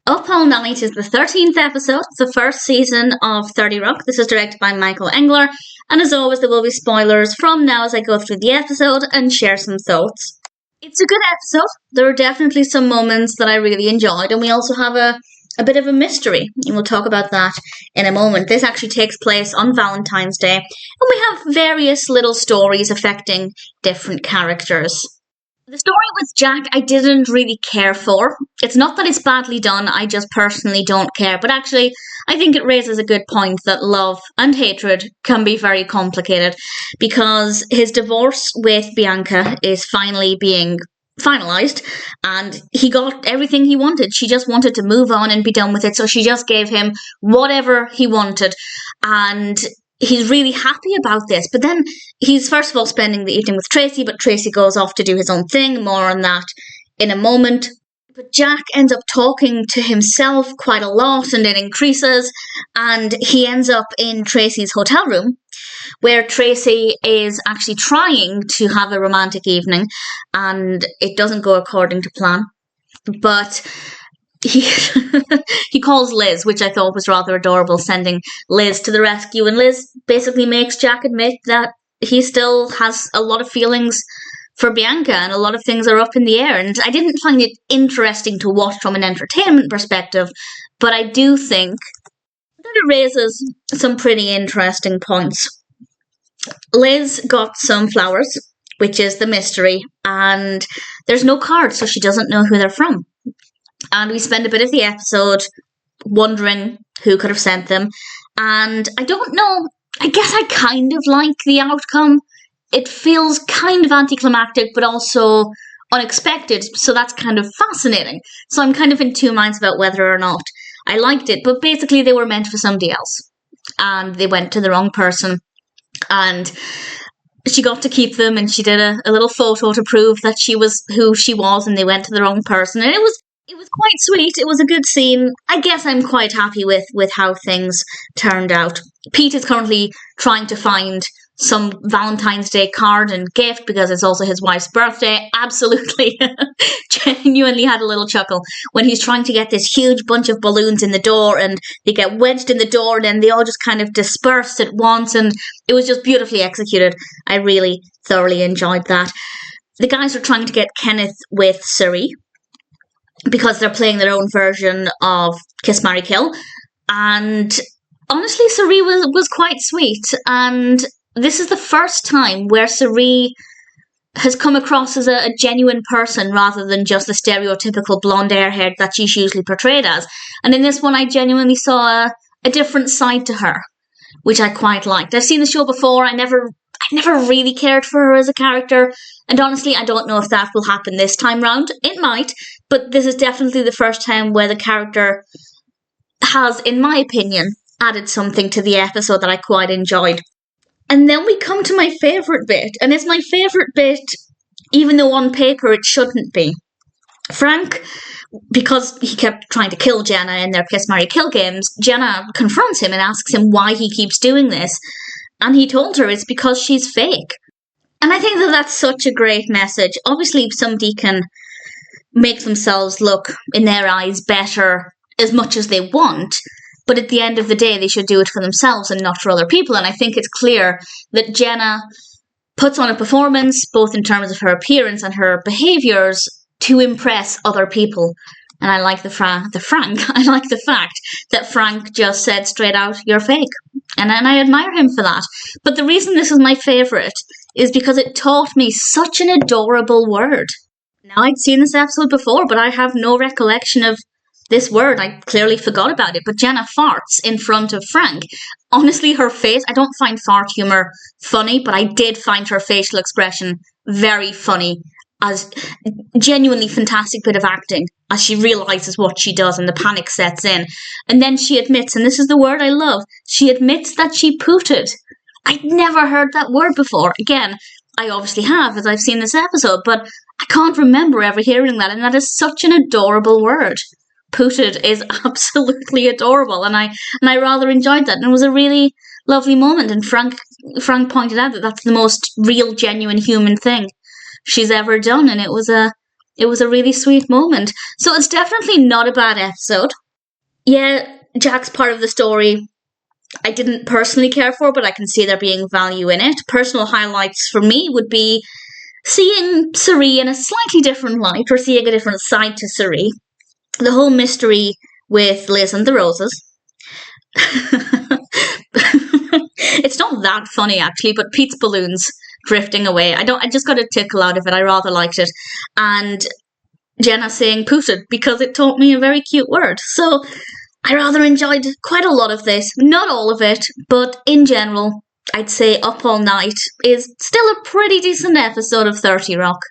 Up All Night is the 13th episode. It's the first season of 30 Rock. This is directed by Michael Engler. And as always, there will be spoilers from now as I go through the episode and share some thoughts. It's a good episode. There are definitely some moments that I really enjoyed. And we also have a bit of a mystery. And we'll talk about that in a moment. This actually takes place on Valentine's Day. And we have various little stories affecting different characters. The story with Jack, I didn't really care for. It's not that it's badly done, I just personally don't care. But actually, I think it raises a good point that love and hatred can be very complicated. Because his divorce with Bianca is finally being finalised. And he got everything he wanted. She just wanted to move on and be done with it. So she just gave him whatever he wanted. And he's really happy about this, but then he's first of all spending the evening with Tracy, but Tracy goes off to do his own thing. More on that in a moment. But Jack ends up talking to himself quite a lot, and it increases, and he ends up in Tracy's hotel room, where Tracy is actually trying to have a romantic evening, and it doesn't go according to plan. But he calls Liz, which I thought was rather adorable, sending Liz to the rescue. And Liz basically makes Jack admit that he still has a lot of feelings for Bianca and a lot of things are up in the air. And I didn't find it interesting to watch from an entertainment perspective, but I do think that it raises some pretty interesting points. Liz got some flowers, which is the mystery, and there's no cards, so she doesn't know who they're from. And we spend a bit of the episode wondering who could have sent them. And I don't know, I guess I kind of like the outcome. It feels kind of anticlimactic, but also unexpected. So that's kind of fascinating. So I'm kind of in two minds about whether or not I liked it. But basically they were meant for somebody else. And they went to the wrong person. And she got to keep them, and she did a little photo to prove that she was who she was, and they went to the wrong person. And it was quite sweet. It was a good scene. I guess I'm quite happy with how things turned out. Pete is currently trying to find some Valentine's Day card and gift because it's also his wife's birthday. Absolutely. Genuinely had a little chuckle when he's trying to get this huge bunch of balloons in the door, and they get wedged in the door, and then they all just kind of dispersed at once, and it was just beautifully executed. I really thoroughly enjoyed that. The guys are trying to get Kenneth with Cerie, because they're playing their own version of Kiss, Marry, Kill. And honestly, Cerie was quite sweet. And this is the first time where Cerie has come across as a genuine person rather than just the stereotypical blonde airhead that she's usually portrayed as. And in this one, I genuinely saw a different side to her, which I quite liked. I've seen the show before. I never really cared for her as a character. And honestly, I don't know if that will happen this time round. It might, but this is definitely the first time where the character has, in my opinion, added something to the episode that I quite enjoyed. And then we come to my favourite bit, and it's my favourite bit, even though on paper it shouldn't be. Frank, because he kept trying to kill Jenna in their Kiss, Marry, Kill games, Jenna confronts him and asks him why he keeps doing this. And he told her it's because she's fake. And I think that that's such a great message. Obviously, somebody can make themselves look, in their eyes, better as much as they want. But at the end of the day, they should do it for themselves and not for other people. And I think it's clear that Jenna puts on a performance, both in terms of her appearance and her behaviours, to impress other people. And I like I like the fact that Frank just said straight out, "You're fake." And I admire him for that. But the reason this is my favourite is because it taught me such an adorable word. Now, I'd seen this episode before, but I have no recollection of this word. I clearly forgot about it. But Jenna farts in front of Frank. Honestly, her face, I don't find fart humour funny, but I did find her facial expression very funny. As genuinely fantastic bit of acting as she realises what she does and the panic sets in. And then she admits, and this is the word I love, she admits that she pooted. I'd never heard that word before. Again, I obviously have, as I've seen this episode, but I can't remember ever hearing that, and that is such an adorable word. Pooted is absolutely adorable, and I rather enjoyed that, and it was a really lovely moment, and Frank pointed out that that's the most real, genuine human thing she's ever done, and it was a it was a really sweet moment. So it's definitely not a bad episode. Yeah, Jack's part of the story I didn't personally care for, but I can see there being value in it. Personal highlights for me would be seeing Cerie in a slightly different light, or seeing a different side to Cerie. The whole mystery with Liz and the Roses. It's not that funny actually, but Pete's balloons drifting away. I just got a tickle out of it. I rather liked it. And Jenna saying pooted because it taught me a very cute word. So I rather enjoyed quite a lot of this. Not all of it, but in general, I'd say Up All Night is still a pretty decent episode of 30 Rock.